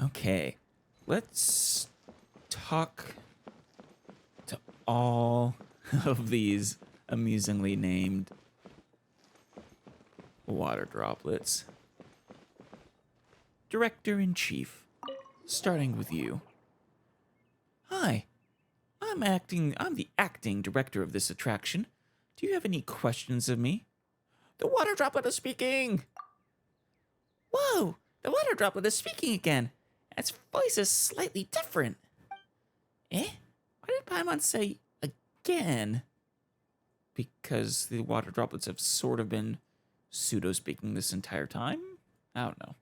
Okay, let's talk to all of these amusingly named water droplets. Director-in-Chief, starting with you. Hi, I'm the acting director of this attraction. Do you have any questions of me? The water droplet is speaking! Whoa, the water droplet is speaking again. Its voice is slightly different. Eh? Why did Paimon say again? Because the water droplets have sort of been pseudo-speaking this entire time? I don't know.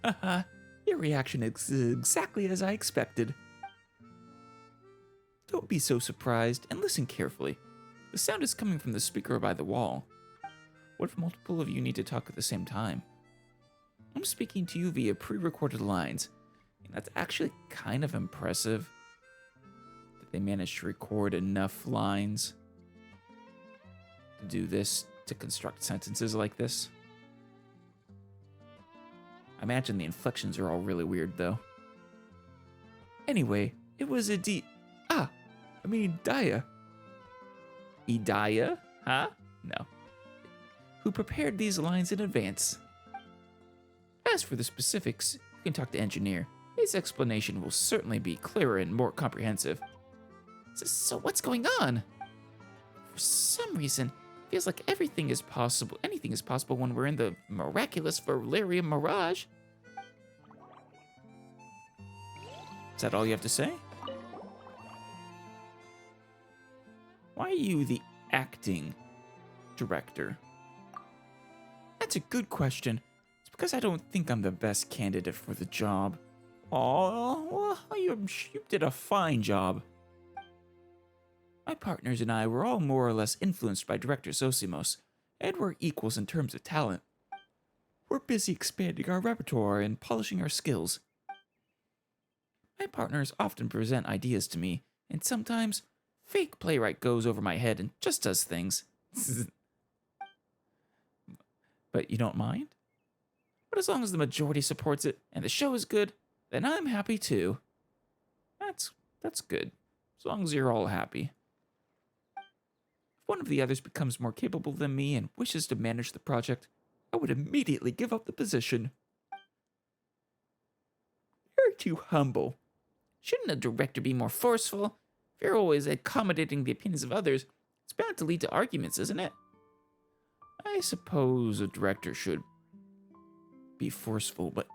Haha, your reaction is exactly as I expected. Don't be so surprised and listen carefully. The sound is coming from the speaker by the wall. What if multiple of you need to talk at the same time? I'm speaking to you via pre-recorded lines, and that's actually kind of impressive that they managed to record enough lines to do this, to construct sentences like this. I imagine the inflections are all really weird, though. Anyway, it was Daya. Idaya? Huh? No. Who prepared these lines in advance. As for the specifics, you can talk to Engineer. His explanation will certainly be clearer and more comprehensive. So what's going on? For some reason, it feels like anything is possible when we're in the miraculous Valerian Mirage. Is that all you have to say? Why are you the acting director? That's a good question. It's because I don't think I'm the best candidate for the job. Oh, well, you did a fine job. My partners and I were all more or less influenced by Director Zosimos, and we're equals in terms of talent. We're busy expanding our repertoire and polishing our skills. My partners often present ideas to me, and sometimes fake playwright goes over my head and just does things. But you don't mind? But as long as the majority supports it and the show is good, then I'm happy too. That's good. As long as you're all happy. If one of the others becomes more capable than me and wishes to manage the project, I would immediately give up the position. You're too humble. Shouldn't a director be more forceful? If you're always accommodating the opinions of others, it's bound to lead to arguments, isn't it? I suppose a director should be forceful, but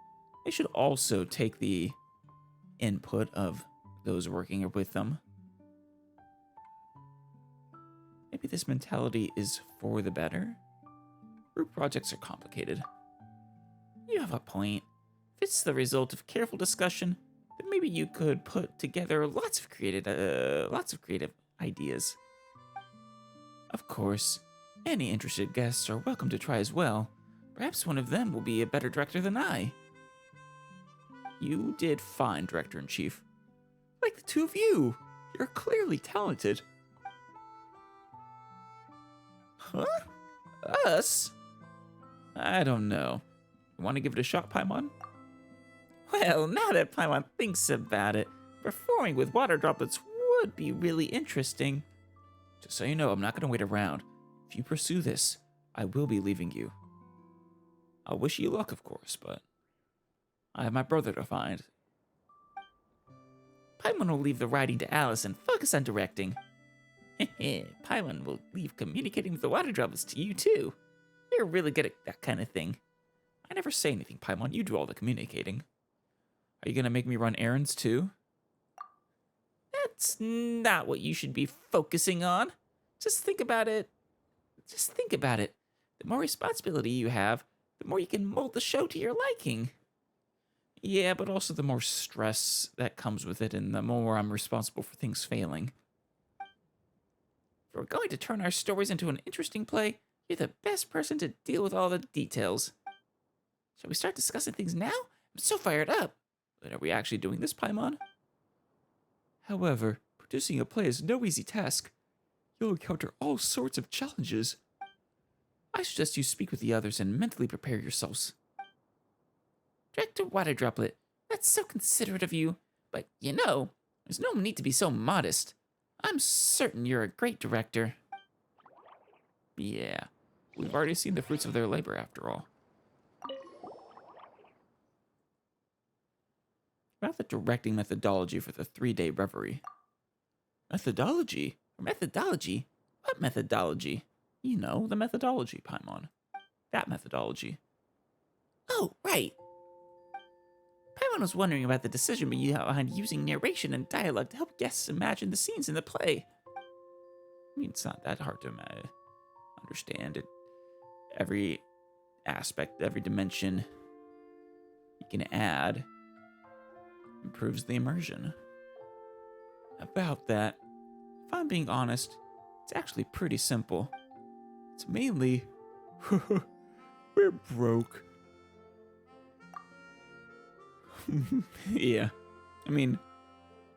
they should also take the input of those working with them. Maybe this mentality is for the better? Group projects are complicated. You have a point. If it's the result of careful discussion, then maybe you could put together lots of creative ideas. Of course, any interested guests are welcome to try as well. Perhaps one of them will be a better director than I. You did fine, Director-in-Chief. Like the two of you. You're clearly talented. Huh? Us? I don't know. You want to give it a shot, Paimon? Well, now that Paimon thinks about it, performing with water droplets would be really interesting. Just so you know, I'm not going to wait around. If you pursue this, I will be leaving you. I'll wish you luck, of course, but I have my brother to find. Paimon will leave the writing to Alice and focus on directing. Paimon will leave communicating with the water droplets to you, too. You're really good at that kind of thing. I never say anything, Paimon. You do all the communicating. Are you going to make me run errands, too? That's not what you should be focusing on. Just think about it. The more responsibility you have, the more you can mold the show to your liking. Yeah, but also the more stress that comes with it, and the more I'm responsible for things failing. If we're going to turn our stories into an interesting play, you're the best person to deal with all the details. Shall we start discussing things now? I'm so fired up. But are we actually doing this, Paimon? However, producing a play is no easy task. You'll encounter all sorts of challenges. I suggest you speak with the others and mentally prepare yourselves. Director Water Droplet, That's so considerate of you. But there's no need to be so modest. I'm certain you're a great director. Yeah, we've already seen the fruits of their labor after all. About the directing methodology for the 3-day reverie. Methodology? Methodology? What methodology? You know, the methodology, Paimon. That methodology. Oh, right. Paimon was wondering about the decision behind using narration and dialogue to help guests imagine the scenes in the play. I mean, it's not that hard to understand it. Every aspect, every dimension you can add improves the immersion. About that, if I'm being honest, it's actually pretty simple. It's mainly, we're broke. Yeah, I mean,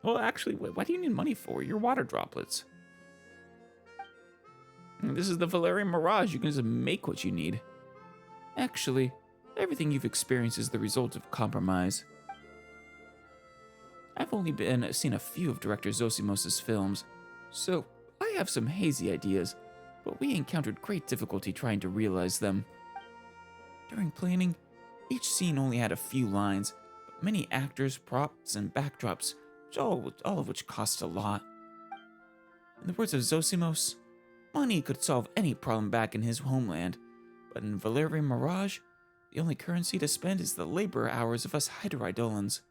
well, actually, what do you need money for? Your water droplets. This is the Valerian Mirage. You can just make what you need. Actually, everything you've experienced is the result of compromise. I've only seen a few of Director Zosimos' films, so I have some hazy ideas, but we encountered great difficulty trying to realize them. During planning, each scene only had a few lines, but many actors, props, and backdrops, all of which cost a lot. In the words of Zosimos, money could solve any problem back in his homeland, but in Valerian Mirage, the only currency to spend is the labor hours of us Hyderidolans.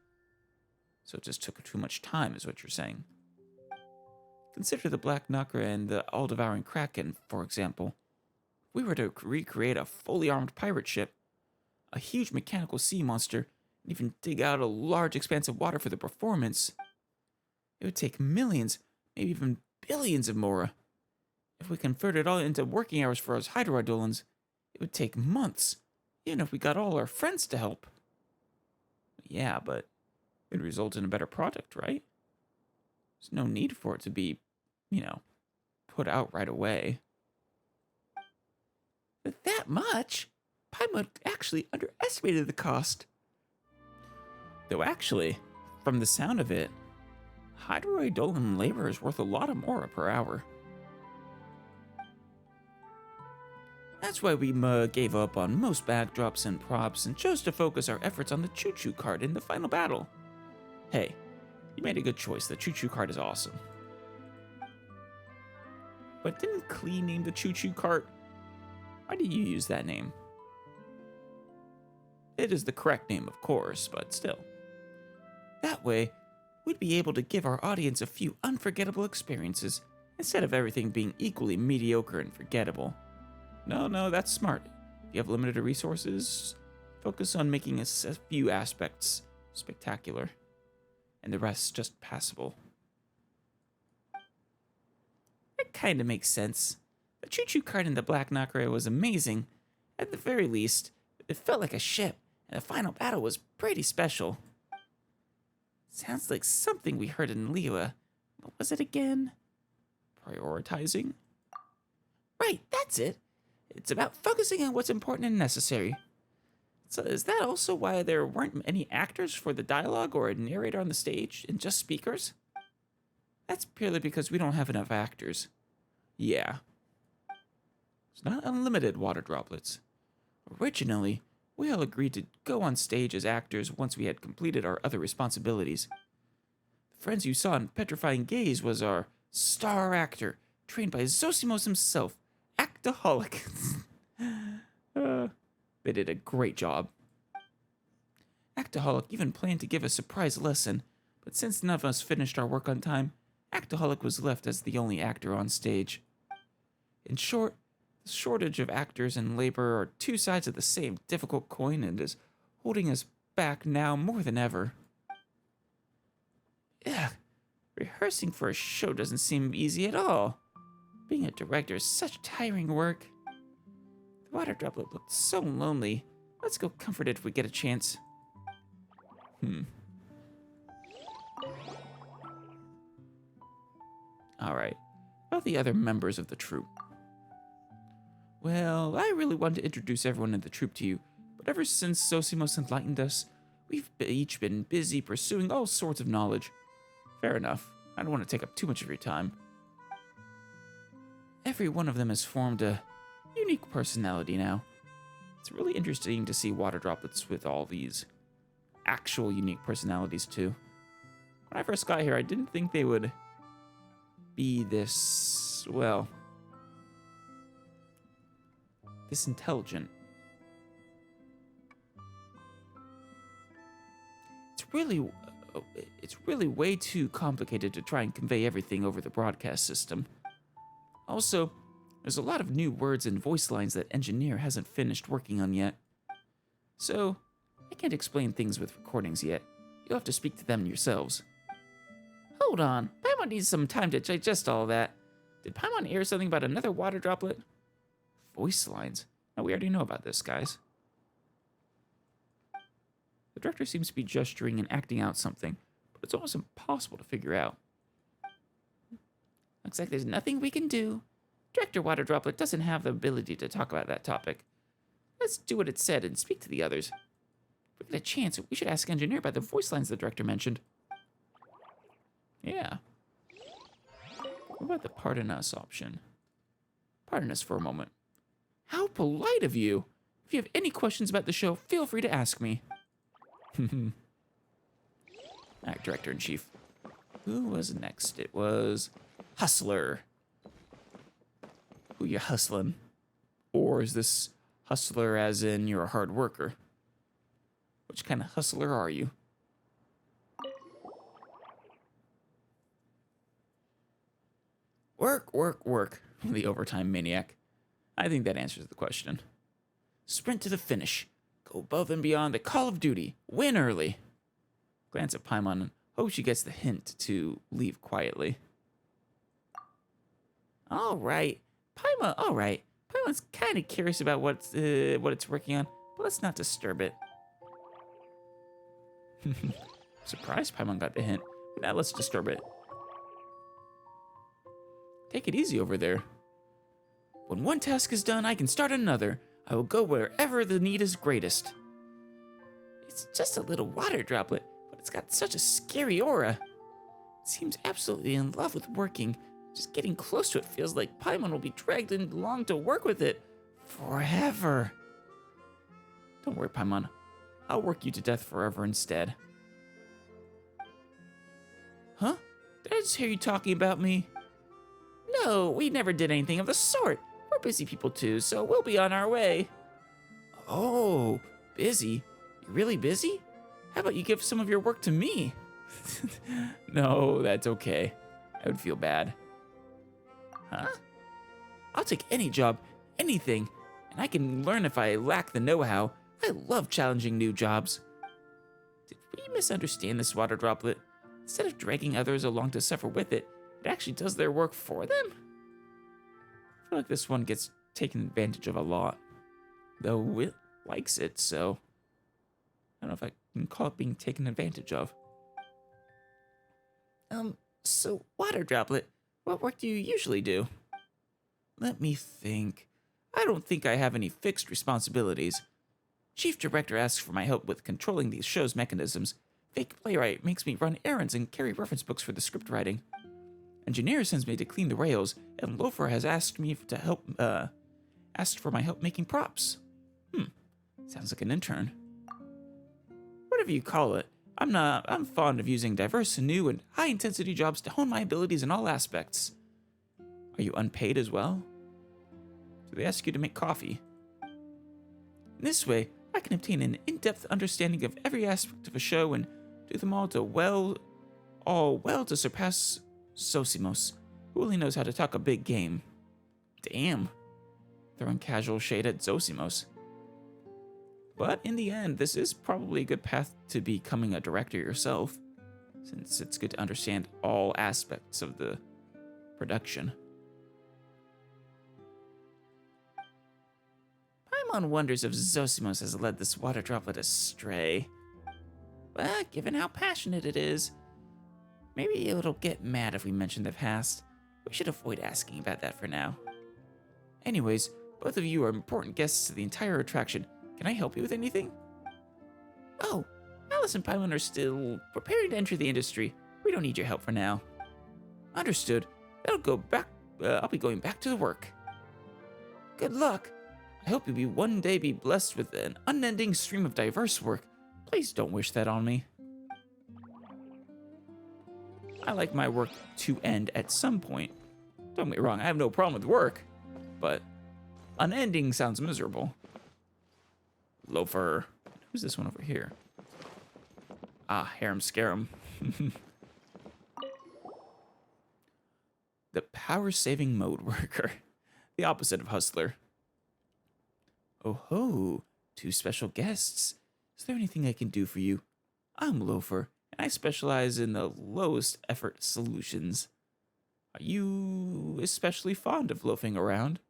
So it just took too much time, is what you're saying. Consider the Black Knocker and the all-devouring Kraken, for example. If we were to recreate a fully armed pirate ship, a huge mechanical sea monster, and even dig out a large expanse of water for the performance, it would take millions, maybe even billions of mora. If we converted it all into working hours for us Hyderidolans, it would take months, even if we got all our friends to help. Yeah, but it would result in a better product, right? There's no need for it to be, put out right away. But that much? Paimon actually underestimated the cost. Though actually, from the sound of it, Hydroidolan labor is worth a lot of mora per hour. That's why we gave up on most backdrops and props and chose to focus our efforts on the choo-choo cart in the final battle. Hey, you made a good choice. The choo-choo cart is awesome. But didn't Klee name the choo-choo cart? Why do you use that name? It is the correct name, of course, but still. That way, we'd be able to give our audience a few unforgettable experiences instead of everything being equally mediocre and forgettable. No, that's smart. If you have limited resources, focus on making a few aspects spectacular, and the rest just passable. That kind of makes sense. The choo-choo cart in the Black Knocker was amazing. At the very least, it felt like a ship, and the final battle was pretty special. Sounds like something we heard in Liyue. What was it again? Prioritizing? Right, that's it. It's about focusing on what's important and necessary. So is that also why there weren't any actors for the dialogue or a narrator on the stage, and just speakers? That's purely because we don't have enough actors. Yeah. It's not unlimited water droplets. Originally, we all agreed to go on stage as actors once we had completed our other responsibilities. The friends you saw in Petrifying Gaze was our star actor, trained by Zosimos himself, Actaholic. They did a great job. Actaholic even planned to give a surprise lesson, but since none of us finished our work on time, Actaholic was left as the only actor on stage. In short, the shortage of actors and labor are two sides of the same difficult coin and is holding us back now more than ever. Ugh, rehearsing for a show doesn't seem easy at all. Being a director is such tiring work. The water droplet looked so lonely. Let's go comfort it if we get a chance. Alright, about the other members of the troupe. Well, I really wanted to introduce everyone in the troupe to you, but ever since Zosimos enlightened us, We've each been busy pursuing all sorts of knowledge. Fair enough. I don't want to take up too much of your time. Every one of them has formed a unique personality now. It's really interesting to see water droplets with all these actual unique personalities too. When I first got here, I didn't think they would be this, well, this intelligent. It's really way too complicated to try and convey everything over the broadcast system. Also, there's a lot of new words and voice lines that Engineer hasn't finished working on yet. So, I can't explain things with recordings yet. You'll have to speak to them yourselves. Hold on, Paimon needs some time to digest all that. Did Paimon hear something about another water droplet? Voice lines? No, we already know about this, guys. The director seems to be gesturing and acting out something, but it's almost impossible to figure out. Looks like there's nothing we can do. Director Water Droplet doesn't have the ability to talk about that topic. Let's do what it said and speak to the others. If we get a chance, we should ask Engineer about the voice lines the director mentioned. Yeah. What about the pardon us option? Pardon us for a moment. How polite of you! If you have any questions about the show, feel free to ask me. Alright, Director-in-Chief. Who was next? It was Hustler. Who you hustling? Or is this hustler as in you're a hard worker? Which kind of hustler are you? Work, work, work. The overtime maniac. I think that answers the question. Sprint to the finish. Go above and beyond the call of duty. Win early. Glance at Paimon and hope she gets the hint to leave quietly. All right. Paimon's kind of curious about what it's working on, but let's not disturb it. Surprised Paimon got the hint. Now let's disturb it. Take it easy over there. When one task is done, I can start another. I will go wherever the need is greatest. It's just a little water droplet, but it's got such a scary aura. It seems absolutely in love with working. Just getting close to it feels like Paimon will be dragged along to work with it forever. Don't worry, Paimon. I'll work you to death forever instead. Huh? Did I just hear you talking about me? No, we never did anything of the sort. We're busy people too, so we'll be on our way. Oh, busy? You really busy? How about you give some of your work to me? No, that's okay. I would feel bad. Huh? I'll take any job, anything, and I can learn if I lack the know-how. I love challenging new jobs. Did we misunderstand this water droplet? Instead of dragging others along to suffer with it, it actually does their work for them? I feel like this one gets taken advantage of a lot. Though it likes it, so I don't know if I can call it being taken advantage of. So water droplet, what work do you usually do? Let me think. I don't think I have any fixed responsibilities. Chief Director asks for my help with controlling these show's mechanisms. Fake Playwright makes me run errands and carry reference books for the script writing. Engineer sends me to clean the rails, and Loafer has asked me to help, asked for my help making props. Sounds like an intern. Whatever you call it, I'm fond of using diverse, new, and high-intensity jobs to hone my abilities in all aspects. Are you unpaid as well? Do they ask you to make coffee? In this way, I can obtain an in-depth understanding of every aspect of a show and do them all well to surpass Zosimos, who only knows how to talk a big game. Damn. Throwing casual shade at Zosimos. But in the end, this is probably a good path to becoming a director yourself, since it's good to understand all aspects of the production. Paimon wonders if Zosimos has led this water droplet astray. But given how passionate it is, maybe it'll get mad if we mention the past. We should avoid asking about that for now. Anyways, both of you are important guests to the entire attraction. Can I help you with anything? Oh, Alice and Paimon are still preparing to enter the industry. We don't need your help for now. Understood. I'll be going back to the work. Good luck. I hope you'll one day be blessed with an unending stream of diverse work. Please don't wish that on me. I like my work to end at some point. Don't get me wrong, I have no problem with work, but unending sounds miserable. Loafer. Who's this one over here? Ah, Harem Scarum. The power-saving mode worker. The opposite of hustler. Oh ho, 2 special guests. Is there anything I can do for you? I'm Loafer, and I specialize in the lowest effort solutions. Are you especially fond of loafing around?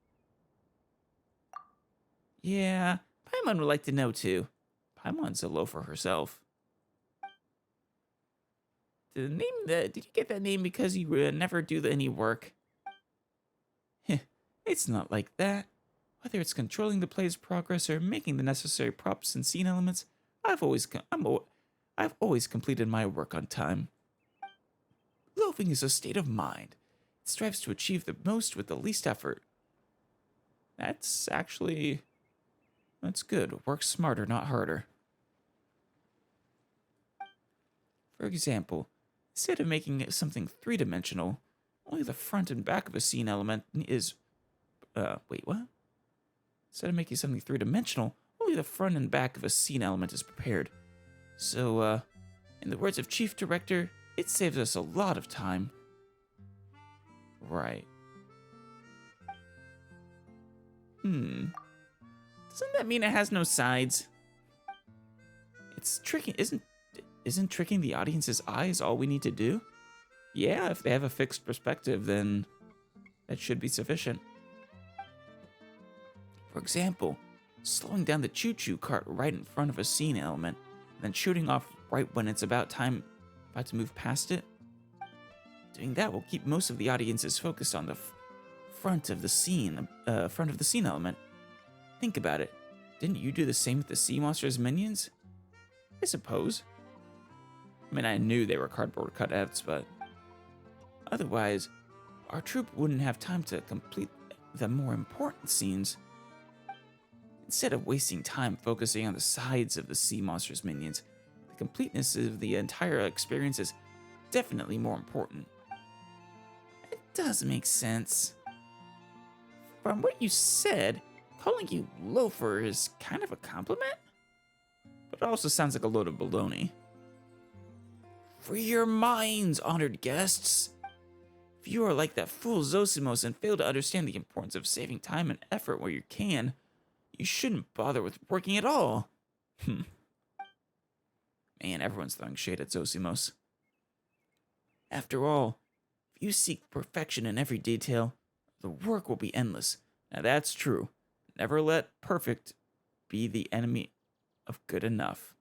Yeah, Paimon would like to know too. Paimon's a loafer herself. Did you get that name because you never do any work? It's not like that. Whether it's controlling the play's progress or making the necessary props and scene elements, I've always completed my work on time. Loafing is a state of mind. It strives to achieve the most with the least effort. That's good. Work smarter, not harder. For example, instead of making something 3-dimensional, only the front and back of a scene element is... wait, what? Instead of making something 3-dimensional, only the front and back of a scene element is prepared. So, in the words of Chief Director, it saves us a lot of time. Right. Doesn't that mean it has no sides? It's tricking, isn't tricking the audience's eyes all we need to do? Yeah, if they have a fixed perspective, then that should be sufficient. For example, slowing down the choo-choo cart right in front of a scene element, then shooting off right when it's about to move past it. Doing that will keep most of the audience's focus on the front of the scene element. Think about it. Didn't you do the same with the sea monster's minions? I suppose. I mean, I knew they were cardboard cutouts, but otherwise, our troupe wouldn't have time to complete the more important scenes. Instead of wasting time focusing on the sides of the sea monster's minions, the completeness of the entire experience is definitely more important. It does make sense. From what you said, calling you loafer is kind of a compliment, but it also sounds like a load of baloney. Free your minds, honored guests. If you are like that fool Zosimos and fail to understand the importance of saving time and effort where you can, you shouldn't bother with working at all. Man, everyone's throwing shade at Zosimos. After all, if you seek perfection in every detail, the work will be endless. Now that's true. Never let perfect be the enemy of good enough.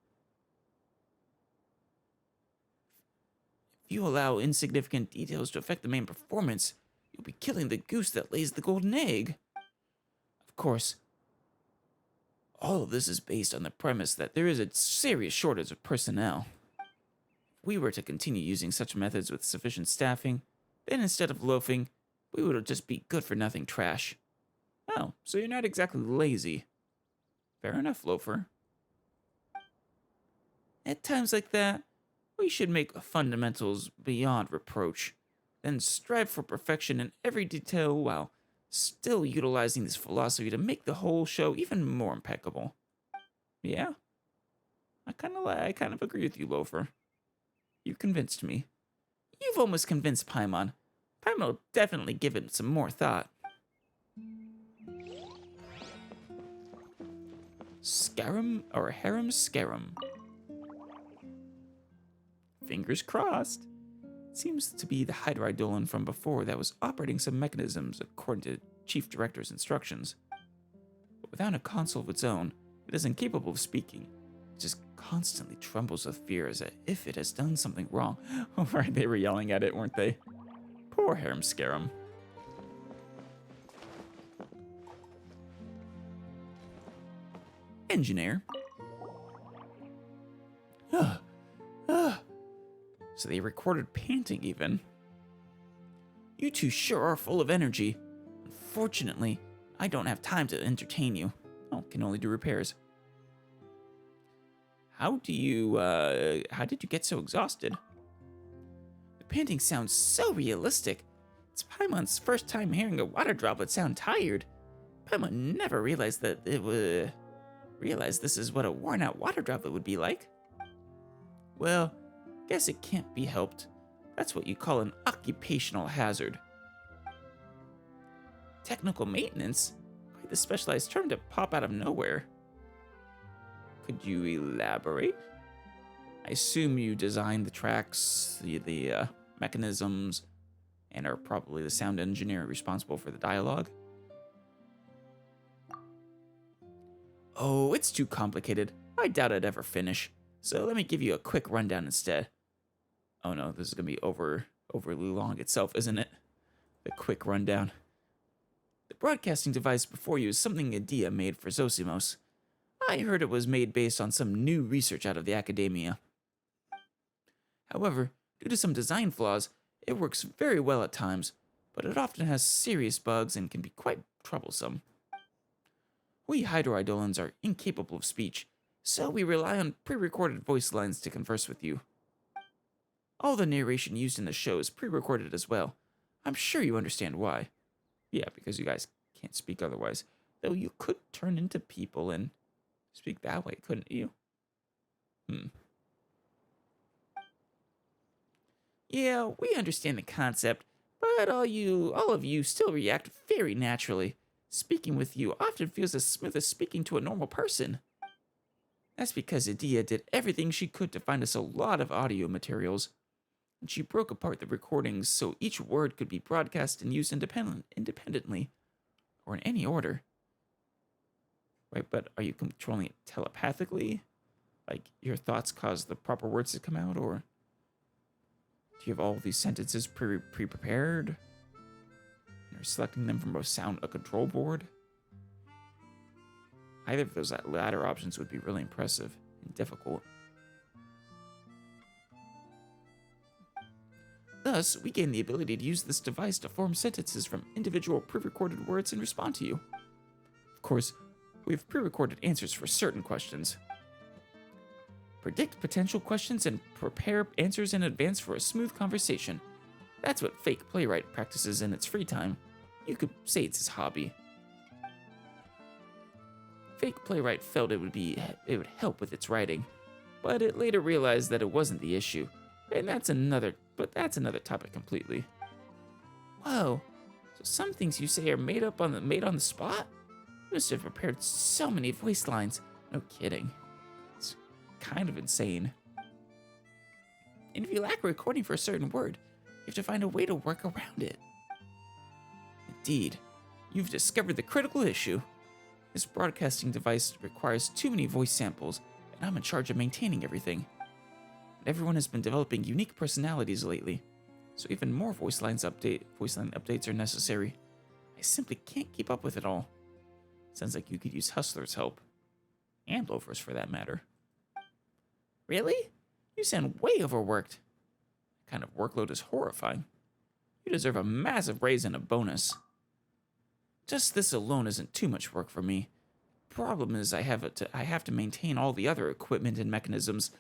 If you allow insignificant details to affect the main performance, you'll be killing the goose that lays the golden egg. Of course, all of this is based on the premise that there is a serious shortage of personnel. If we were to continue using such methods with sufficient staffing, then instead of loafing, we would just be good-for-nothing trash. Oh, so you're not exactly lazy. Fair enough, loafer. At times like that, we should make fundamentals beyond reproach, then strive for perfection in every detail while still utilizing this philosophy to make the whole show even more impeccable. Yeah? I kind of agree with you, loafer. You convinced me. You've almost convinced Paimon. Paimon will definitely give it some more thought. Scarum or Harem Scarum. Fingers crossed. It seems to be the Hydreidolon from before that was operating some mechanisms according to Chief Director's instructions. But without a console of its own, it is incapable of speaking. It just constantly trembles with fear as if it has done something wrong. Oh, right, they were yelling at it, weren't they? Poor Harem Scarum. Engineer. So they recorded panting even. You two sure are full of energy. Unfortunately, I don't have time to entertain you. I can only do repairs. How did you get so exhausted? The panting sounds so realistic. It's Paimon's first time hearing a water droplet sound tired. Paimon never realized this is what a worn-out water droplet would be like. Well, guess it can't be helped. That's what you call an occupational hazard. Technical maintenance? Quite the specialized term to pop out of nowhere. Could you elaborate? I assume you designed the tracks, the mechanisms, and are probably the sound engineer responsible for the dialogue. Oh, it's too complicated. I doubt I'd ever finish. So let me give you a quick rundown instead. Oh no, this is gonna be overly long itself, isn't it? The quick rundown. The broadcasting device before you is something Adia made for Zosimos. I heard it was made based on some new research out of the academia. However, due to some design flaws, it works very well at times, but it often has serious bugs and can be quite troublesome. We Hydroidolans are incapable of speech, so we rely on pre-recorded voice lines to converse with you. All the narration used in the show is pre-recorded as well. I'm sure you understand why. Yeah, because you guys can't speak otherwise, though you could turn into people and speak that way, couldn't you? Yeah, we understand the concept, but all of you still react very naturally. Speaking with you often feels as smooth as speaking to a normal person. That's because Adia did everything she could to find us a lot of audio materials. And she broke apart the recordings so each word could be broadcast and used independently, or in any order. Right, but are you controlling it telepathically? Like, your thoughts cause the proper words to come out, or do you have all these sentences pre-prepared? And you're selecting them from a control board? Either of those latter options would be really impressive and difficult. Thus, we gain the ability to use this device to form sentences from individual pre-recorded words and respond to you. Of course, we have pre-recorded answers for certain questions. Predict potential questions and prepare answers in advance for a smooth conversation. That's what Fake Playwright practices in its free time. You could say it's his hobby. Fake Playwright felt it would help with its writing, but it later realized that it wasn't the issue, and that's another topic completely. Whoa, so some things you say are made on the spot? You must have prepared so many voice lines. No kidding. It's kind of insane. And if you lack a recording for a certain word, you have to find a way to work around it. Indeed, you've discovered the critical issue. This broadcasting device requires too many voice samples, and I'm in charge of maintaining everything. And everyone has been developing unique personalities lately, so even more voice line updates are necessary. I simply can't keep up with it all. Sounds like you could use Hustler's help. And Loafers, for that matter. Really? You sound way overworked. That kind of workload is horrifying. You deserve a massive raise and a bonus. Just this alone isn't too much work for me. Problem is I have to maintain all the other equipment and mechanisms,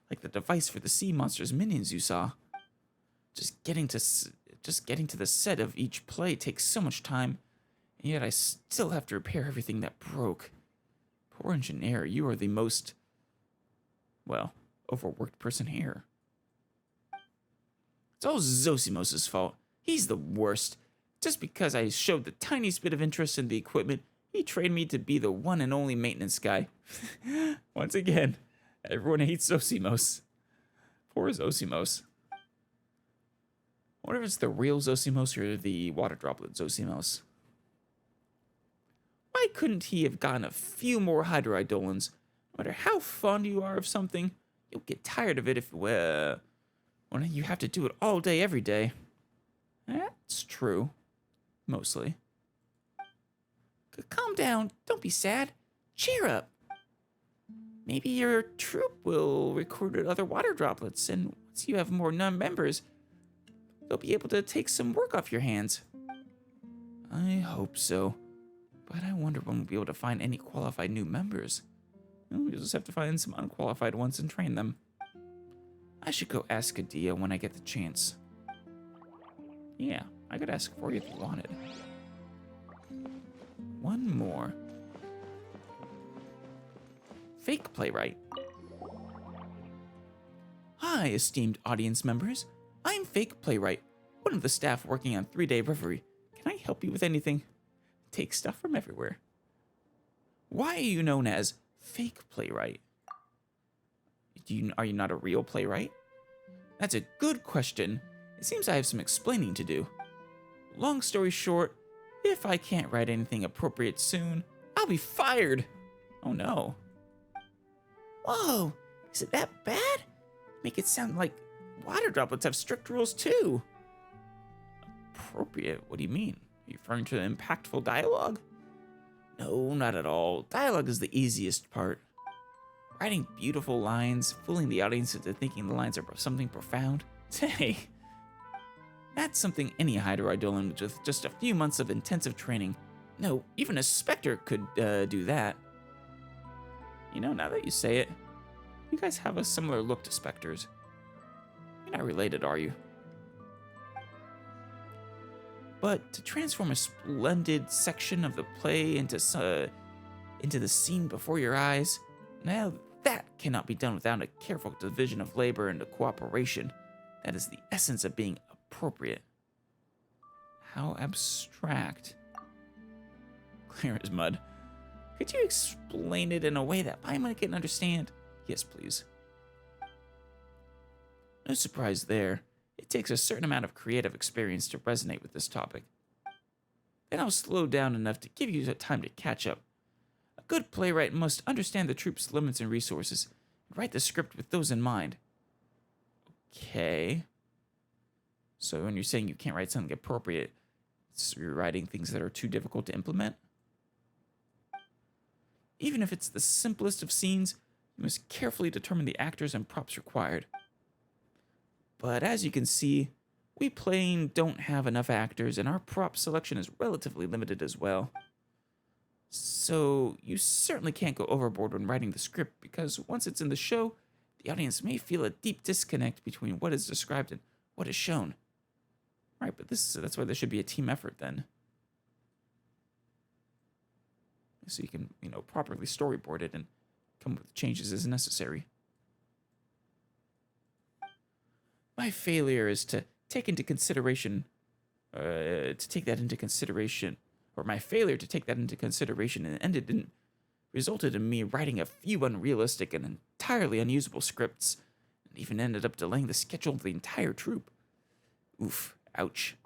like the device for the sea monsters minions you saw. Just getting to the set of each play takes so much time, and yet I still have to repair everything that broke. Poor engineer, you are the most, well, overworked person here. It's all Zosimos' fault. He's the worst. Just because I showed the tiniest bit of interest in the equipment, he trained me to be the one and only maintenance guy. Once again, everyone hates Zosimos. Poor Zosimos. I wonder if it's the real Zosimos or the water droplet Zosimos. Why couldn't he have gotten a few more Hydroidolans? No matter how fond you are of something, you'll get tired of it if, when you have to do it all day, every day. That's true. Mostly. Calm down. Don't be sad. Cheer up. Maybe your troupe will recruit other water droplets, and once you have more non-members, they'll be able to take some work off your hands. I hope so, but I wonder when we'll be able to find any qualified new members. Well, we'll just have to find some unqualified ones and train them. I should go ask Adia when I get the chance. Yeah, I could ask for you if you wanted. One more. Fake playwright. Hi, esteemed audience members. I'm Fake Playwright, one of the staff working on 3-Day Reverie. Can I help you with anything? Take stuff from everywhere. Why are you known as Fake Playwright? Are you not a real playwright? That's a good question. It seems I have some explaining to do. Long story short, if I can't write anything appropriate soon, I'll be fired. Oh no. Whoa, is it that bad? Make it sound like water droplets have strict rules too. Appropriate? What do you mean? Are you referring to impactful dialogue? No, not at all. Dialogue is the easiest part. Writing beautiful lines, fooling the audience into thinking the lines are something profound. Hey, that's something any Hydroidolin with just a few months of intensive training. No, even a Spectre could do that. You know, now that you say it, you guys have a similar look to Spectres. You're not related, are you? But to transform a splendid section of the play into the scene before your eyes, now that cannot be done without a careful division of labor and a cooperation. That is the essence of being appropriate. How abstract. Clear as mud. Could you explain it in a way that Paimon can understand? Yes, please. No surprise there. It takes a certain amount of creative experience to resonate with this topic. Then I'll slow down enough to give you time to catch up. A good playwright must understand the troupe's limits and resources, and write the script with those in mind. Okay. So when you're saying you can't write something appropriate, you're writing things that are too difficult to implement? Even if it's the simplest of scenes, you must carefully determine the actors and props required. But as you can see, we plain don't have enough actors, and our prop selection is relatively limited as well. So you certainly can't go overboard when writing the script, because once it's in the show, the audience may feel a deep disconnect between what is described and what is shown. Right, but that's why there should be a team effort then. So you can, properly storyboard it and come with changes as necessary. My failure is to take into consideration, my failure to take that into consideration and resulted in me writing a few unrealistic and entirely unusable scripts, and even ended up delaying the schedule of the entire troupe. Oof, ouch.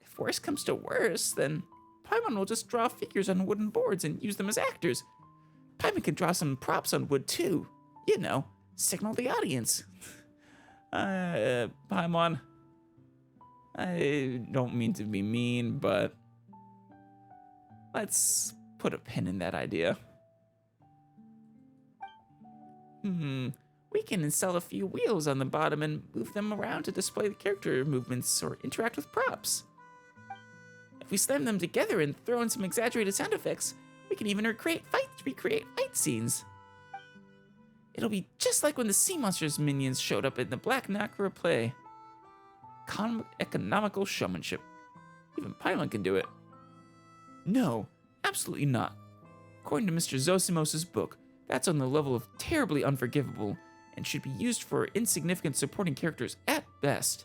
If worse comes to worse, then Paimon will just draw figures on wooden boards and use them as actors. Paimon can draw some props on wood too. Signal the audience. Paimon, I don't mean to be mean, but let's put a pin in that idea. We can install a few wheels on the bottom and move them around to display the character movements or interact with props. If we slam them together and throw in some exaggerated sound effects, we can even recreate fight scenes. It'll be just like when the Sea Monsters minions showed up in the Black Nakura play. Economical showmanship. Even Paimon can do it. No, absolutely not. According to Mr. Zosimos' book, that's on the level of terribly unforgivable and should be used for insignificant supporting characters at best.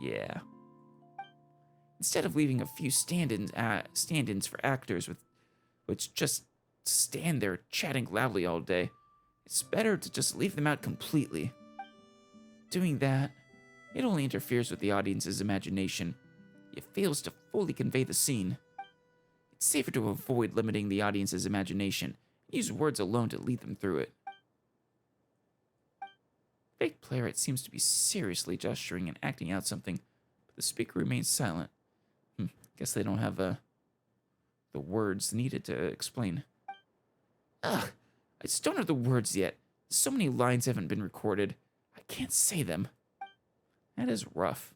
Yeah. Instead of leaving a few stand-ins for actors which just stand there chatting loudly all day, it's better to just leave them out completely. Doing that, it only interferes with the audience's imagination. It fails to fully convey the scene. It's safer to avoid limiting the audience's imagination and use words alone to lead them through it. Fake playwright seems to be seriously gesturing and acting out something, but the speaker remains silent. Guess they don't have the words needed to explain. Ugh, I just don't have the words yet. So many lines haven't been recorded. I can't say them. That is rough.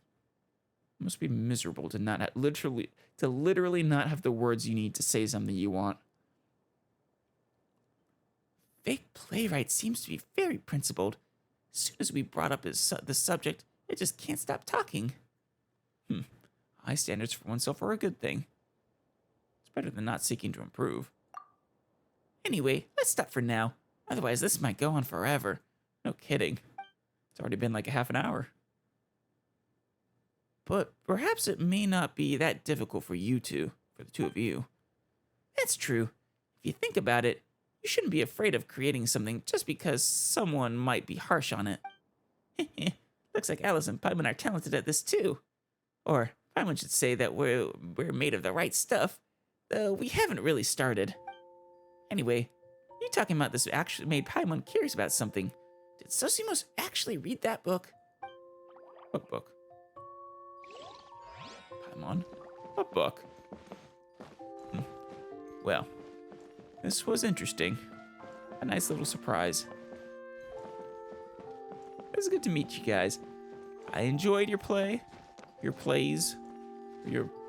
It must be miserable to not have, literally not have the words you need to say something you want. Fake playwright seems to be very principled. As soon as we brought up the subject, it just can't stop talking. High standards for oneself are a good thing. It's better than not seeking to improve. Anyway, let's stop for now. Otherwise, this might go on forever. No kidding. It's already been like a half an hour. But perhaps it may not be that difficult for you two, for the two of you. That's true. If you think about it, you shouldn't be afraid of creating something just because someone might be harsh on it. Looks like Alice and Paimon are talented at this too. Or Paimon should say that we're made of the right stuff, though we haven't really started. Anyway, you talking about this actually made Paimon curious about something. Did Sosimos actually read that book? What book? Paimon? What book? Well, this was interesting. A nice little surprise. It was good to meet you guys. I enjoyed your plays,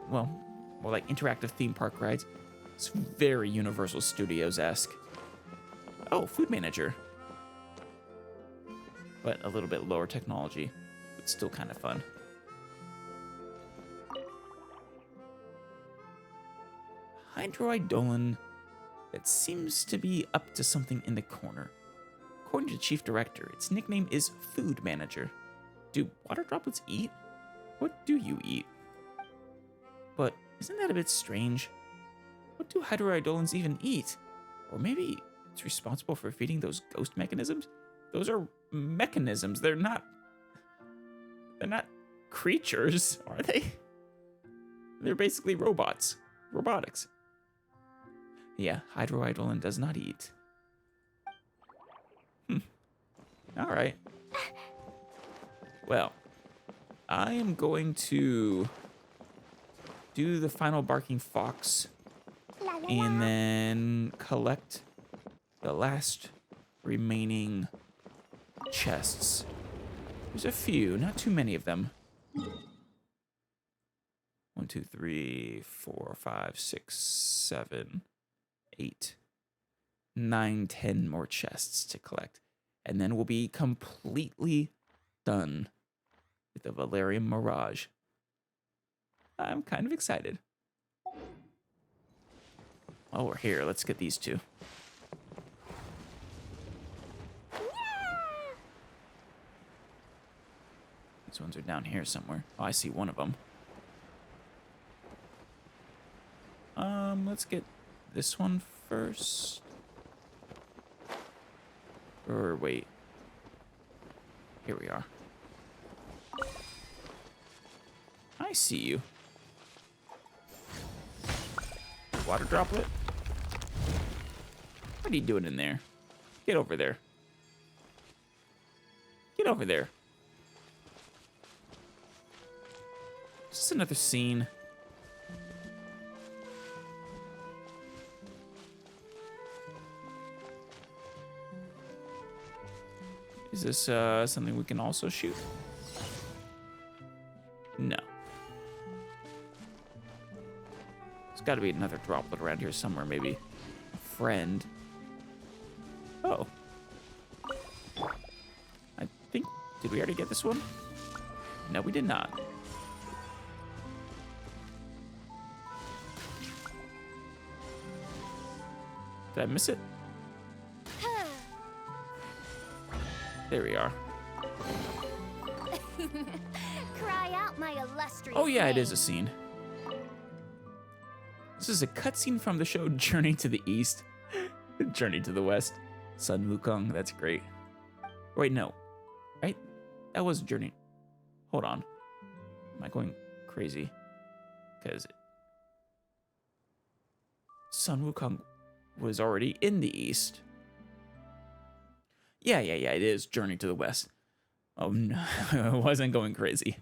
well, more like interactive theme park rides. It's very Universal Studios-esque. Oh, food manager. But a little bit lower technology, but still kind of fun. Hydroidolin that seems to be up to something in the corner. According to Chief Director, its nickname is Food Manager. Do water droplets eat? What do you eat? But isn't that a bit strange? What do hydroidolins even eat? Or maybe it's responsible for feeding those ghost mechanisms? Those are mechanisms. They're not creatures, are they? They're basically robots. Robotics. Yeah, hydroidolin does not eat. All right. Well, I am going to do the final barking fox and then collect the last remaining chests. There's a few, not too many of them. 1, 2, 3, 4, 5, 6, 7, 8, 9, 10 more chests to collect. And then we'll be completely done with the Valerian Mirage. I'm kind of excited. While we're here, let's get these two. These ones are down here somewhere. Oh, I see one of them. Let's get this one first. Or wait. Here we are. I see you. Water droplet? What are you doing in there? Get over there. Get over there. Just another scene. Is this something we can also shoot? No. There's got to be another droplet around here somewhere, maybe. A friend. Oh. I think... Did we already get this one? No, we did not. Did I miss it? There we are. Cry out, my illustrious Oh yeah, it name. is a scene. This is a cutscene from the show Journey to the East. Journey to the West. Sun Wukong, that's great. Wait, no. Right? That was Journey. Hold on. Am I going crazy? Because Sun Wukong was already in the East. Yeah, it is Journey to the West. Oh no, I wasn't going crazy.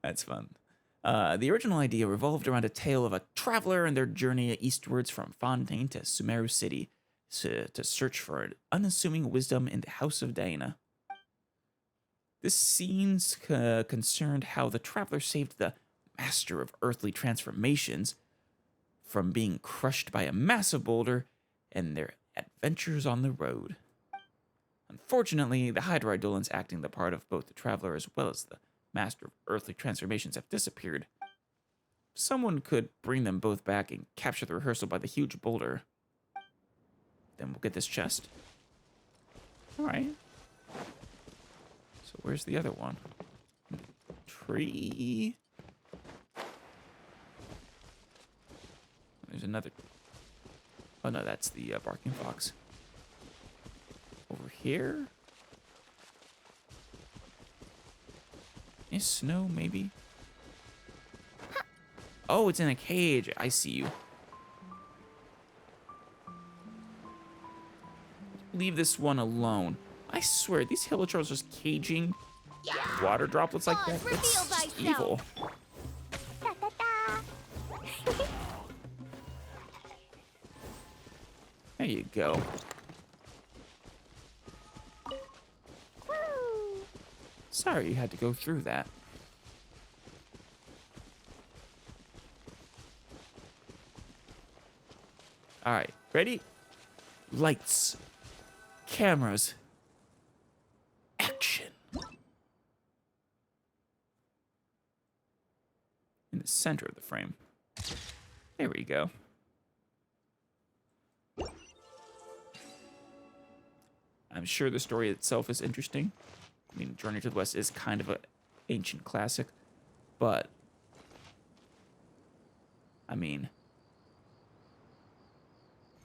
That's fun. The original idea revolved around a tale of a traveler and their journey eastwards from Fontaine to Sumeru City. to search for an unassuming wisdom in the House of Diana. This scene's concerned how the traveler saved the master of earthly transformations from being crushed by a massive boulder and their adventures on the road. Unfortunately, the Hydroidolans acting the part of both the traveler as well as the master of earthly transformations have disappeared. Someone could bring them both back and capture the rehearsal by the huge boulder. Then we'll get this chest. Alright. So where's the other one? Tree. There's another. Oh no, that's the barking fox. Over here. Is snow, maybe? Oh, it's in a cage. I see you. Leave this one alone. I swear, these hillagers just caging water droplets like that. That's just evil. Da, da, da. There you go. Woo. Sorry you had to go through that. All right, ready? Lights, cameras, action. In the center of the frame. There we go. I'm sure the story itself is interesting. I mean, Journey to the West is kind of an ancient classic, but I mean,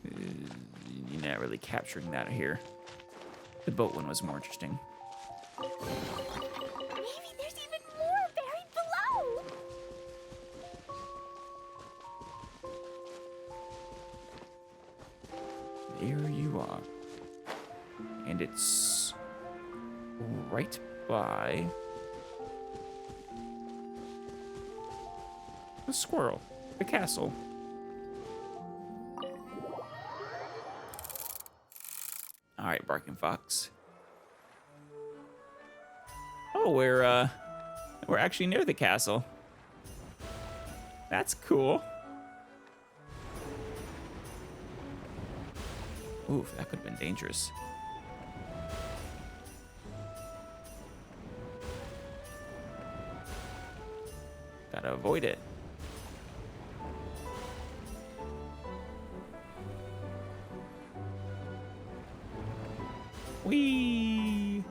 you're not really capturing that here. The boat one was more interesting. Maybe there's even more buried below. There you are. And it's right by the squirrel, the castle. All right, barking fox. Oh, we're actually near the castle. That's cool. Oof, that could have been dangerous. Gotta avoid it. Whee!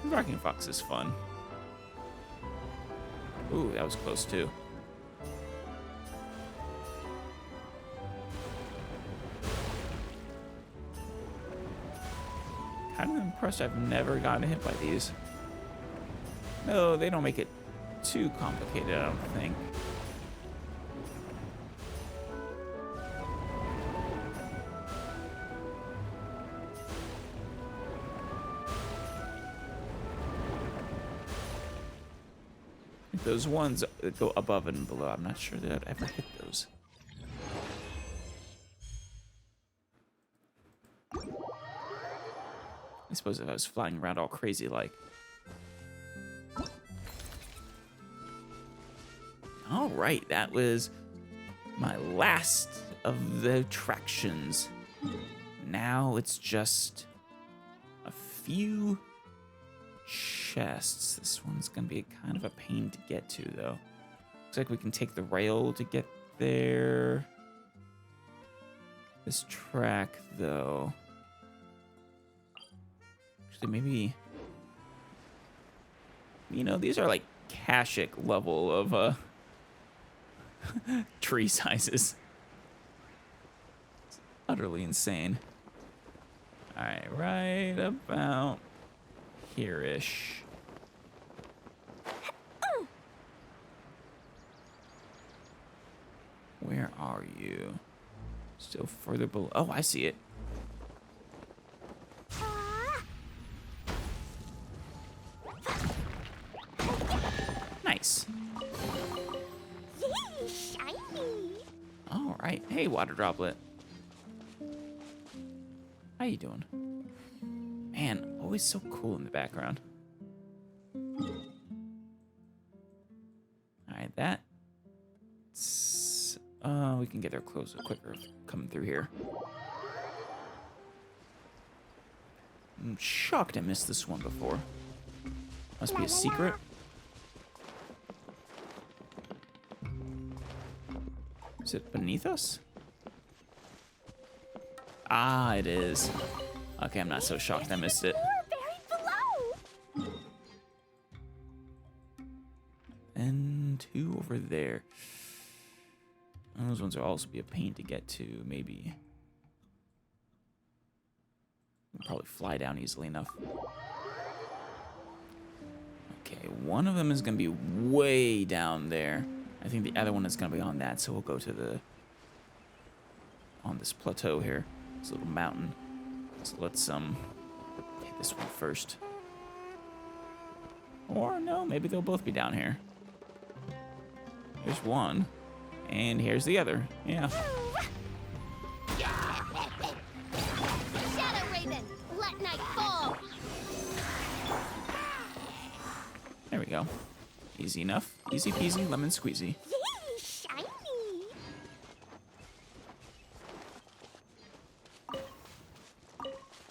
Barking fox is fun. Ooh, that was close too. Kind of impressed I've never gotten hit by these. No, they don't make it too complicated, I don't think. Those ones that go above and below, I'm not sure that I'd ever hit those. I suppose if I was flying around all crazy like. All right, that was my last of the attractions. Now it's just a few chests. This one's gonna be kind of a pain to get to, though. Looks like we can take the rail to get there. This track, though. Actually, maybe. You know, these are like Kashik level of tree sizes. It's utterly insane. All right, right about here-ish. Where are you? Still further below. Oh, I see it. Nice. Yay, shiny. All right, Hey, water droplet. How you doing? Man, always so cool in the background. Alright, that's... we can get there closer, quicker coming through here. I'm shocked I missed this one before. Must be a secret. Is it beneath us? Ah, it is. Okay, I'm not so shocked I missed it. More buried below. And two over there. Those ones will also be a pain to get to, maybe. We'll probably fly down easily enough. Okay, one of them is going to be way down there. I think the other one is going to be on that, so we'll go to the... on this plateau here. This little mountain. So let's, hit this one first. Or, no, maybe they'll both be down here. Here's one. And here's the other. Yeah. Shadow Raven, let night fall. There we go. Easy enough. Easy peasy, lemon squeezy. Yay, shiny.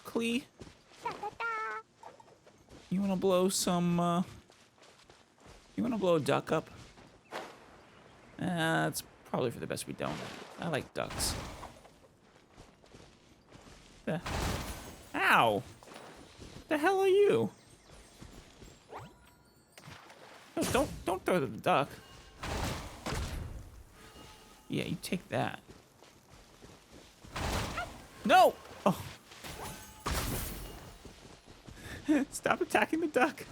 Klee, Da, da, da. you wanna blow some, you wanna blow a duck up? It's probably for the best we don't. I like ducks. Ow! The hell are you? No, don't throw the duck. Yeah, you take that. No! Oh. Stop attacking the duck.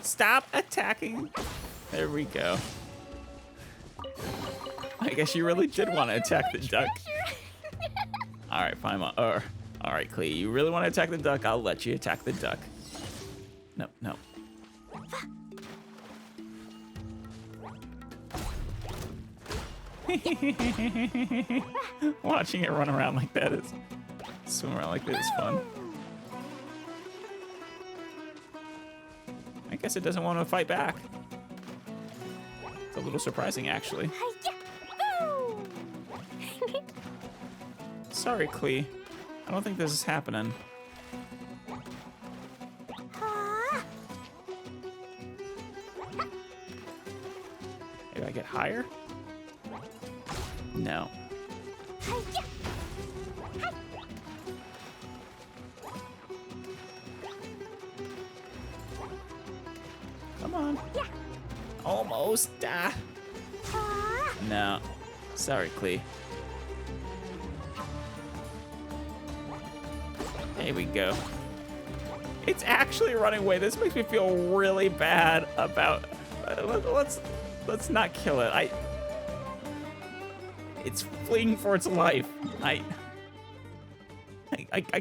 Stop attacking. There we go. I guess you really did want to attack the duck. All right, Paimon. All right, Klee. You really want to attack the duck? I'll let you attack the duck. No, no. Watching it run around like that is... swim around like that is fun. I guess it doesn't want to fight back. It's a little surprising, actually. Sorry, Klee. I don't think this is happening. Maybe I get higher? No. Come on. Almost. No. Sorry, Klee. There we go. It's actually running away. This makes me feel really bad about... let's not kill it. It's fleeing for its life. I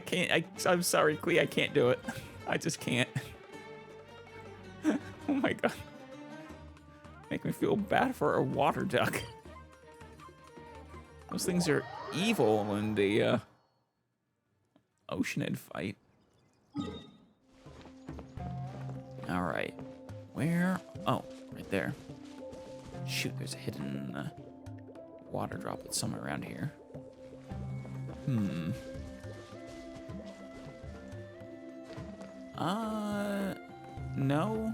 can't. I'm sorry, Klee. I can't do it. I just can't. Oh my god. Make me feel bad for a water duck. Those things are evil in the Oceanid fight. All right. Where? Oh, right there. Shoot, there's a hidden water droplet somewhere around here. No.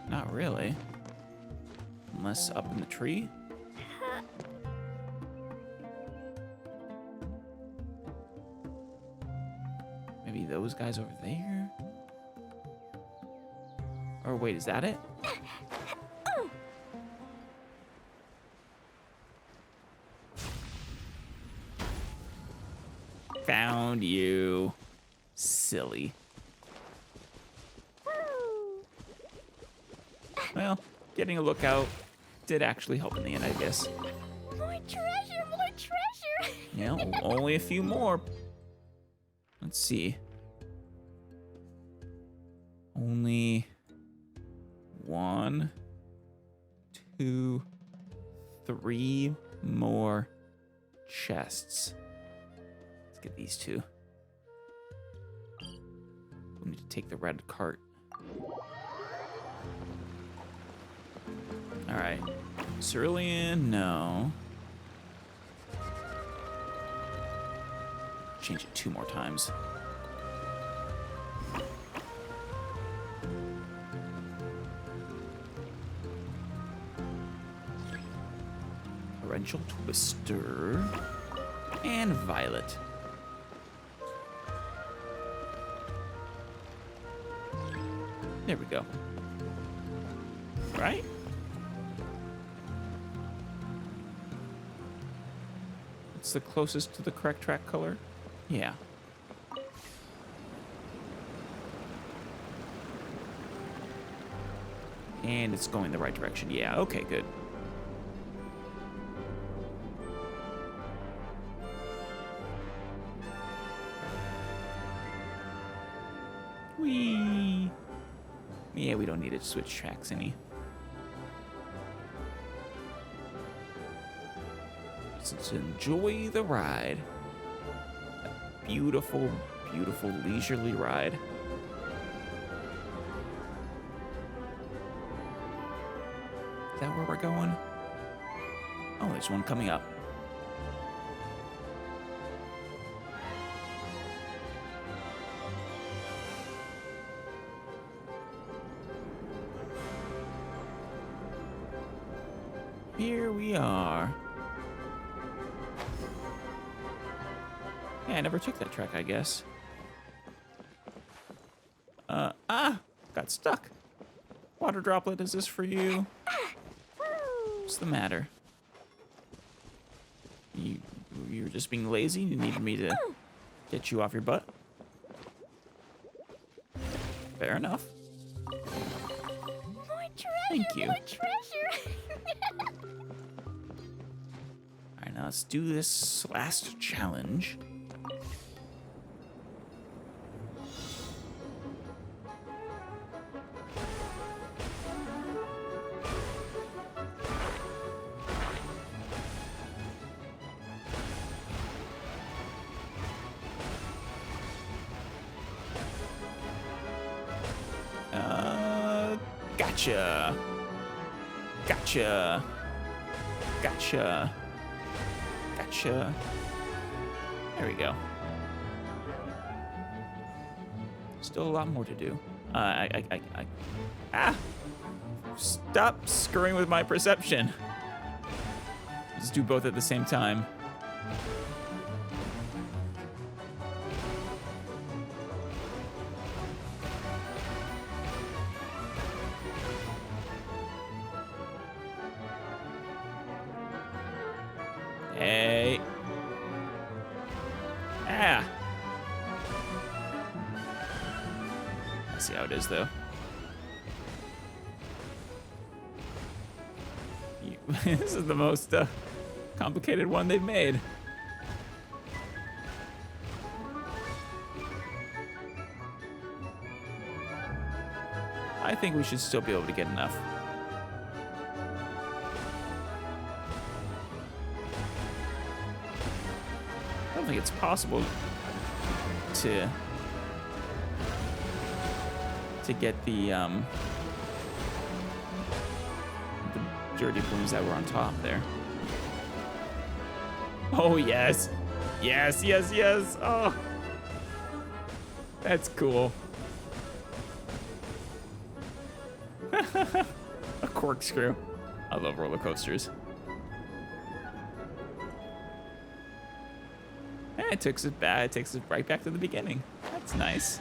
Not really. Unless up in the tree. Maybe those guys over there? Or wait, is that it? Found you. Silly. Well, getting a lookout did actually help in the end, I guess. More treasure, more treasure. Yeah, only a few more. Let's see. Only 1, 2, 3 more chests. Let's get these 2. We need to take the red cart. Alright. Cerulean, no. Change it 2 more times. Torrential Twister. And Violet. There we go. Right? It's the closest to the correct track color? Yeah. And it's going the right direction. Yeah, okay, good. Whee! Yeah, we don't need to switch tracks any. Let's enjoy the ride. A beautiful, beautiful leisurely ride. Is that where we're going? Oh, there's one coming up. Here we are. Yeah, I never took that track, I guess. Got stuck. Water droplet, is this for you? What's the matter? You're just being lazy? You need me to get you off your butt? Fair enough. More treasure, Thank you. more treasure. Alright, now let's do this last challenge. Gotcha. Gotcha. Gotcha. Gotcha. There we go. Still a lot more to do. Stop screwing with my perception. Let's do both at the same time. Hey. Ah. I see how it is, though. This is the most complicated one they've made. I think we should still be able to get enough. I don't think it's possible to get the dirty balloons that were on top there. Oh yes, yes, yes, yes. Oh, that's cool. A corkscrew. I love roller coasters. And it takes us right back to the beginning. That's nice.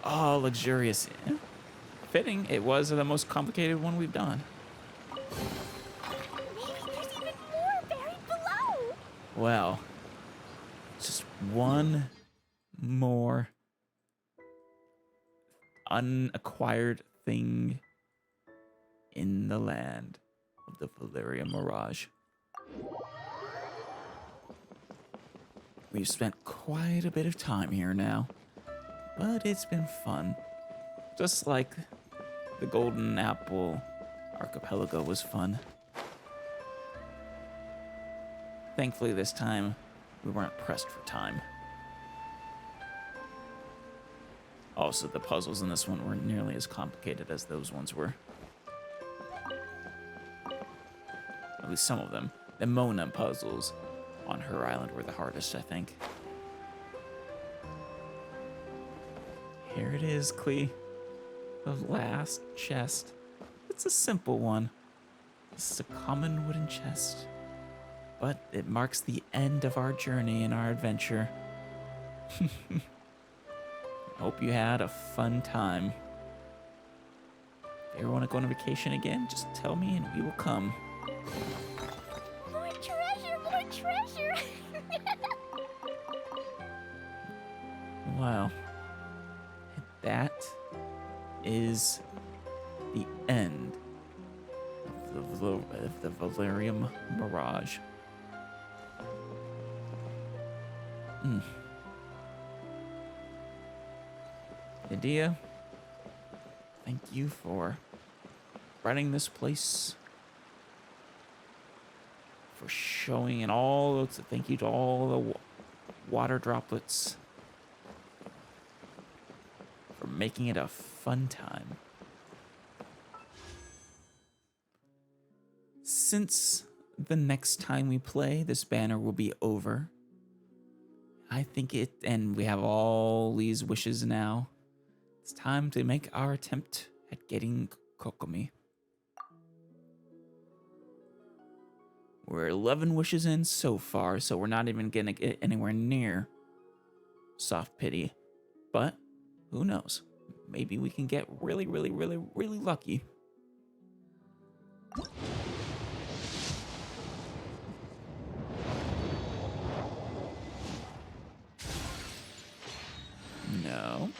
Oh, luxurious. Yeah. Fitting. It was the most complicated one we've done. Maybe there's even more buried below. Well, just one more unacquired thing in the land of the Valeria Mirage. We've spent quite a bit of time here now, but it's been fun. Just like the golden apple Archipelago was fun. Thankfully, this time, we weren't pressed for time. Also, the puzzles in this one weren't nearly as complicated as those ones were. At least some of them. The Mona puzzles on her island were the hardest, I think. Here it is, Klee. The last chest. It's a simple one. This is a common wooden chest. But it marks the end of our journey and our adventure. Hope you had a fun time. If you ever want to go on a vacation again, just tell me and we will come. More treasure, more treasure. Wow. That is the end of the Valerium Mirage. Idea, thank you for running this place, for showing and all. Thank you to all the water droplets, for making it a fun time. Since the next time we play, this banner will be over. I think and we have all these wishes now. It's time to make our attempt at getting Kokomi. We're 11 wishes in so far, so we're not even gonna get anywhere near soft pity. But who knows? Maybe we can get really, really, really, really lucky. No.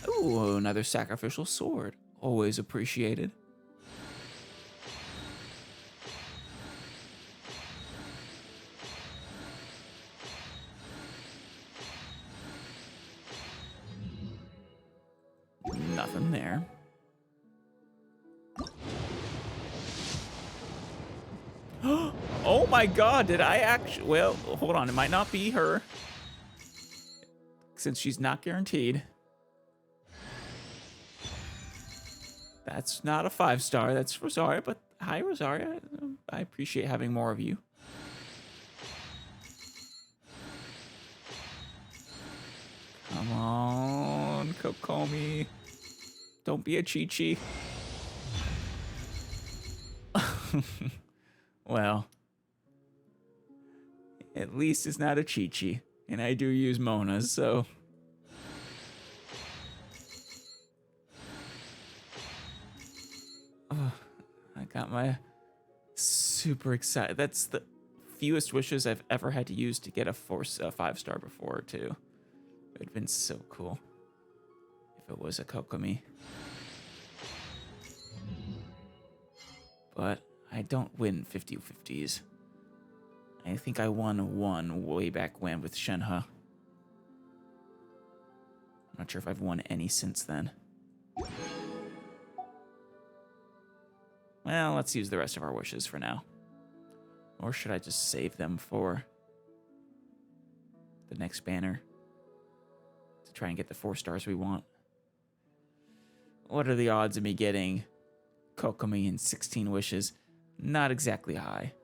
Ooh, another sacrificial sword. Always appreciated. Nothing there. Oh my god, did I actually... Well, hold on, it might not be her, since she's not guaranteed. That's not a 5-star. That's Rosaria, but hi, Rosaria. I appreciate having more of you. Come on, Kokomi. Don't be a Chi-Chi. Well, at least it's not a Chi-Chi. And I do use Monas, so... I got my super excited. That's the fewest wishes I've ever had to use to get a 5-star before, too. It'd been so cool if it was a Kokomi. But I don't win 50/50s. I think I won one way back when with Shenhe. I'm not sure if I've won any since then. Well, let's use the rest of our wishes for now. Or should I just save them for the next banner to try and get the 4 stars we want? What are the odds of me getting Kokomi in 16 wishes? Not exactly high.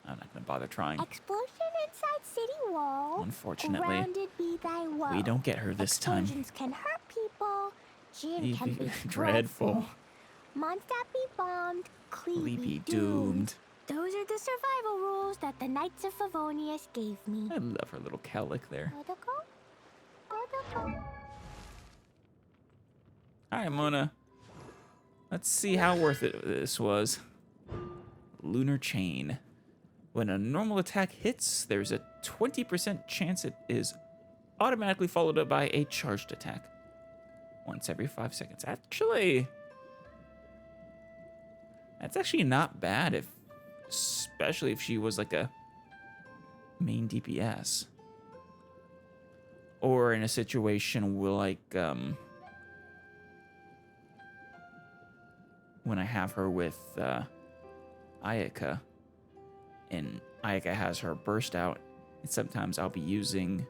I'm not going to bother trying. Explosion inside city wall. Unfortunately, Grounded be thy woe. we don't get her this time. Explosions can hurt people. Jin can be Dreadful. Mondstadt be bombed. Klee Klee be doomed. Those are the survival rules that the Knights of Favonius gave me. I love her little cowlick there. Alright, Mona. Let's see how worth it this was. Lunar Chain. When a normal attack hits, there's a 20% chance it is automatically followed up by a charged attack. Once every 5 seconds. That's actually not bad, especially if she was like a main DPS. Or in a situation where when I have her with Ayaka, and Ayaka has her burst out, and sometimes I'll be using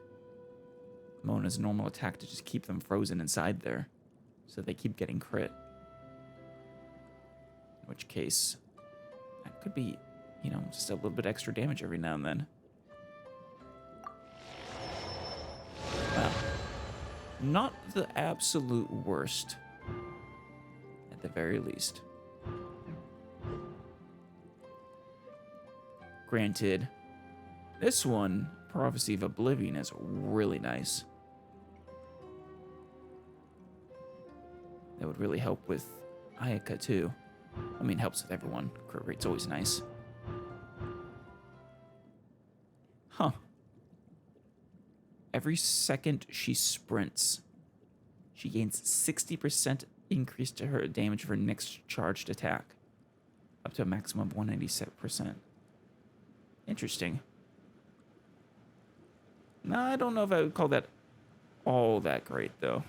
Mona's normal attack to just keep them frozen inside there, so they keep getting crit. In which case, that could be, just a little bit extra damage every now and then. Well, not the absolute worst, at the very least. Granted, this one, Prophecy of Oblivion, is really nice. That would really help with Ayaka, too. I mean, helps with everyone. Crit rate's always nice. Huh. Every second she sprints, she gains 60% increase to her damage of her next charged attack, up to a maximum of 197%. Interesting. No, I don't know if I would call that all that great, though.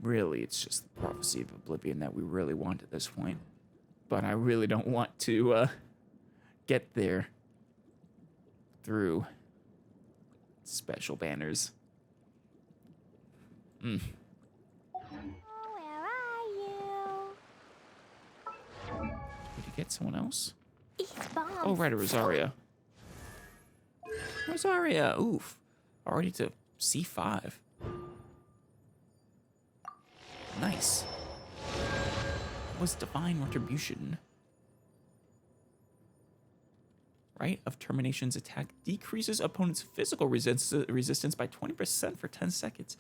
Really, it's just the Prophecy of Oblivion that we really want at this point. But I really don't want to get there through special banners. Where are you? Did you get someone else? These bombs. Oh, right, a Rosaria. Rosaria, oof. Already to C5. Nice. Was Divine Retribution. Rite of Termination's attack decreases opponent's physical resistance by 20% for 10 seconds.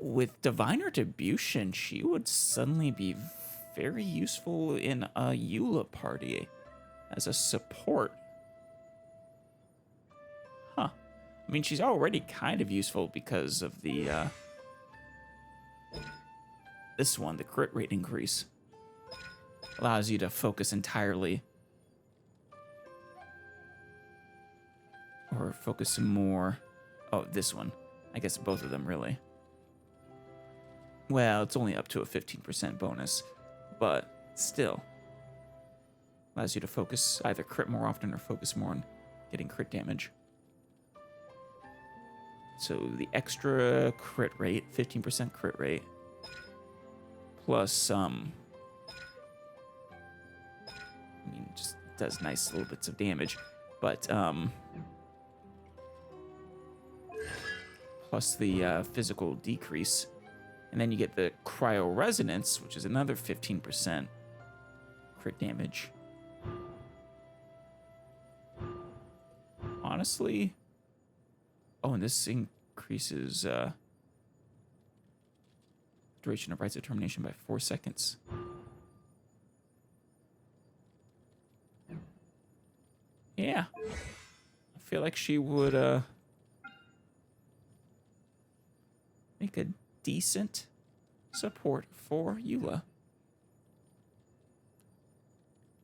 With Divine Retribution, she would suddenly be very useful in a Eula party as a support. Huh. I mean, she's already kind of useful because of the, this one, the crit rate increase. Allows you to focus entirely. Or focus more. Oh, this one. I guess both of them, really. Well, it's only up to a 15% bonus. But still. Allows you to focus, either crit more often or focus more on getting crit damage. So the extra crit rate, 15% crit rate. Plus, I mean, just does nice little bits of damage. But, plus the physical decrease. And then you get the Cryo Resonance, which is another 15% crit damage. Honestly... Oh, and this increases duration of Rites of Termination by 4 seconds. Yeah. I feel like she would make a decent support for Eula.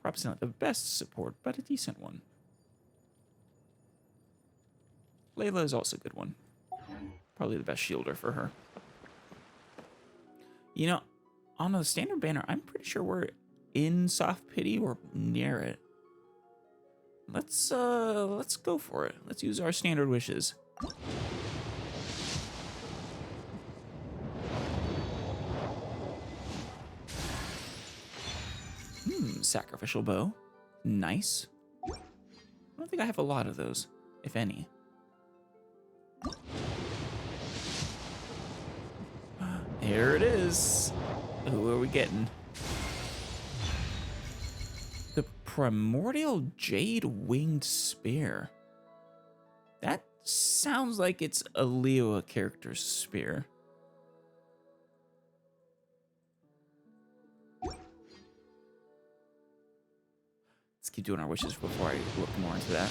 Perhaps not the best support, but a decent one. Layla is also a good one. Probably the best shielder for her. You know, on the standard banner, I'm pretty sure we're in Soft Pity or near it. Let's go for it. Let's use our standard wishes. Sacrificial bow. Nice. I don't think I have a lot of those, if any. Here it is. Who are we getting? The Primordial Jade Winged Spear. That sounds like it's a Liyue character's spear. Let's keep doing our wishes before I look more into that.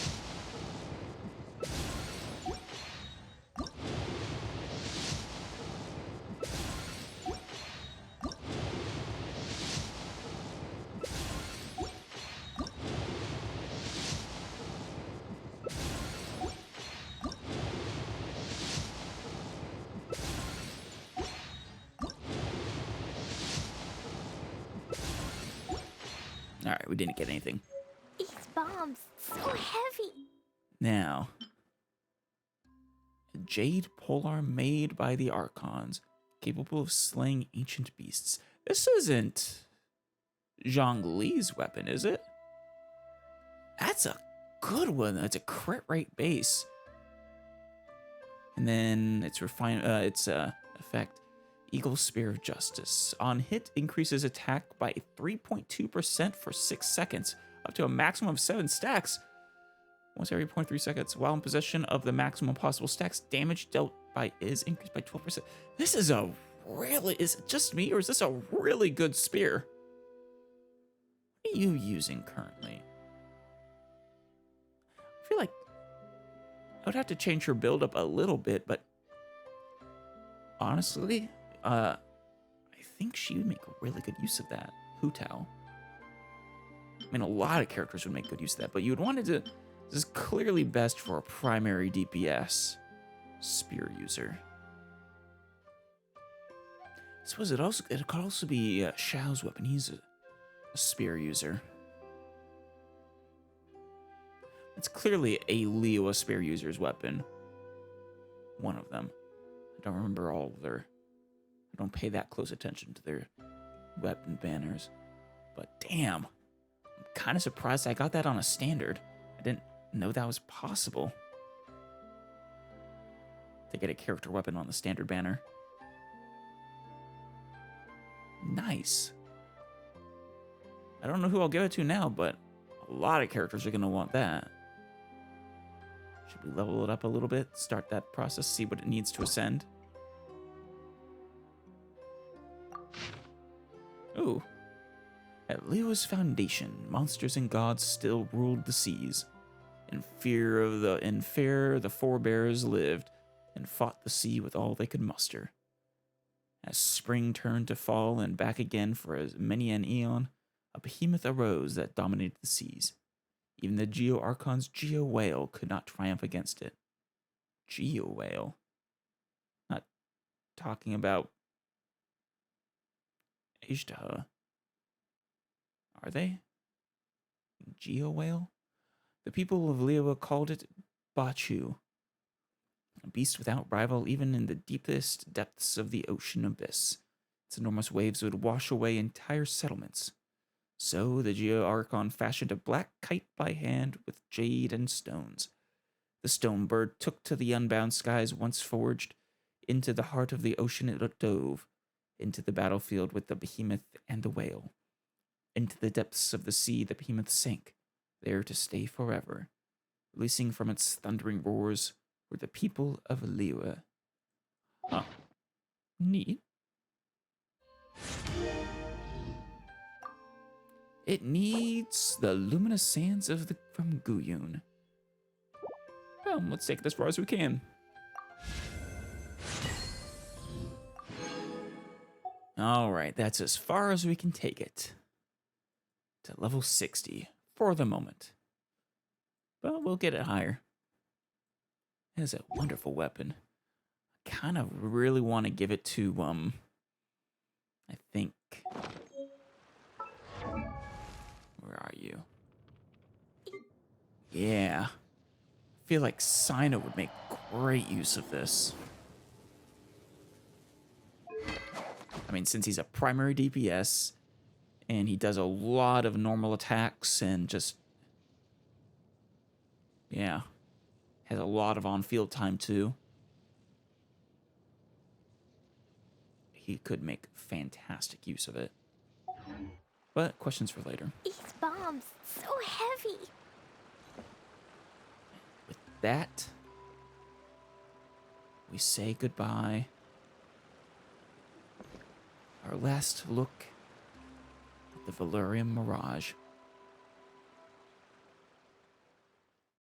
Alright, we didn't get anything. These bombs, so heavy. Now, a jade polearm made by the Archons, capable of slaying ancient beasts. This isn't Zhongli's weapon, is it? That's a good one. That's a crit rate base. And then its effect, Eagle Spear of Justice. On hit, increases attack by 3.2% for 6 seconds, up to a maximum of 7 stacks. Once every 0.3 seconds, while in possession of the maximum possible stacks, damage dealt by is increased by 12%. This is a really, is it just me, or is this a really good spear? What are you using currently? I feel like I would have to change her build up a little bit, but honestly, I think she would make really good use of that. Hu Tao. I mean, a lot of characters would make good use of that, but you would want it to. This is clearly best for a primary DPS spear user. I suppose it could also be Xiao's weapon. He's a spear user. It's clearly a Liyue spear user's weapon. One of them. I don't remember all of their. I don't pay that close attention to their weapon banners. But damn, I'm kind of surprised I got that on a standard. I didn't know that was possible. To get a character weapon on the standard banner. Nice. I don't know who I'll give it to now, but a lot of characters are going to want that. Should we level it up a little bit? Start that process, see what it needs to ascend. Ooh. At Liyue's foundation, monsters and gods still ruled the seas. In fear, the forebears lived and fought the sea with all they could muster. As spring turned to fall and back again for as many an eon, a behemoth arose that dominated the seas. Even the Geo Archon's Geo Whale could not triumph against it. Geo Whale? Not talking about Ishtaha. Are they? Geo Whale? The people of Liyue called it Bachu, a beast without rival even in the deepest depths of the ocean abyss. Its enormous waves would wash away entire settlements. So the Geo Archon fashioned a black kite by hand with jade and stones. The stone bird took to the unbound skies once forged. Into the heart of the ocean it dove, into the battlefield with the behemoth and the whale. Into the depths of the sea the behemoth sank, there to stay forever. Releasing from its thundering roars were the people of Liyue. Huh. Neat. It needs the luminous sands from Guyun. Well, let's take it as far as we can. Alright, that's as far as we can take it. To level 60, for the moment. But we'll get it higher. It is a wonderful weapon. I kind of really want to give it to, I think... Where are you? Yeah. I feel like Sino would make great use of this. I mean, since he's a primary DPS, and he does a lot of normal attacks and just... Yeah. Has a lot of on-field time, too. He could make fantastic use of it. But questions for later. These bombs, so heavy. With that, we say goodbye. Our last look at the Valerian Mirage.